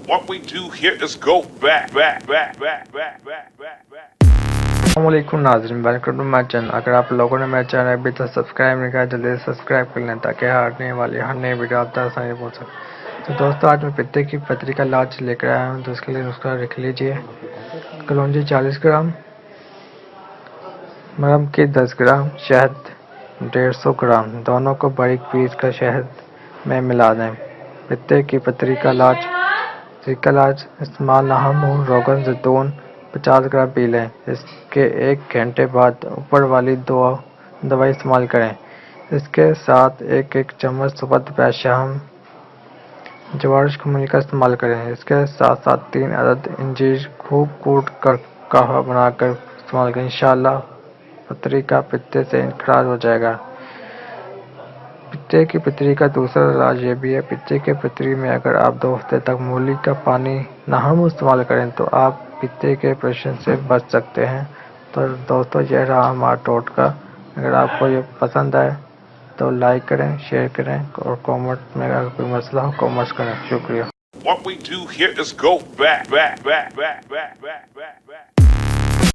What we do here is go back. अस्सलामुअलैकुम नाज़रीन, welcome to my channel. अगर आप लोगों ने मेरा चैनल अभी तक सब्सक्राइब नहीं किया जल्दी से सब्सक्राइब कर लें ताकि आने वाली हर नई वीडियो आप तक आसानी पहुँच सके। तो दोस्तों, आज मैं पित्ते की पथरी का इलाज लेकर आया हूँ। तो इसके लिए नुस्खा लिख लीजिए। कलौंजी 40 ग्राम, मरम की 10 ग्राम, शहद 150 ग्राम, दोनों को बारीक पीस कर शहद में मिला दें। पित्ते की पथरी का इलाज इस्तेमाल नाहम हो रोगन जैतून 50 ग्राम पी लें। इसके 1 घंटे बाद ऊपर वाली दवाई इस्तेमाल करें। इसके साथ एक चम्मच सुबह दोपहर शाम जवारिश खमीर का इस्तेमाल करें। इसके साथ साथ 3 अदद इंजीर खूब कूट कर काढ़ा बनाकर इस्तेमाल करें। इंशाअल्लाह पथरी का पित्ते से इनकराज हो जाएगा। पित्ते की पथरी का दूसरा इलाज ये भी है। पित्ते की पथरी में अगर आप 2 हफ्ते तक मूली का पानी नाहम इस्तेमाल करें तो आप पित्ते के ऑपरेशन से बच सकते हैं। तो दोस्तों, यह रहा हमारा टोटका। अगर आपको ये पसंद आए तो लाइक करें, शेयर करें और कमेंट में अगर कोई मसला हो कमेंट्स करें। शुक्रिया। What we do here is go back.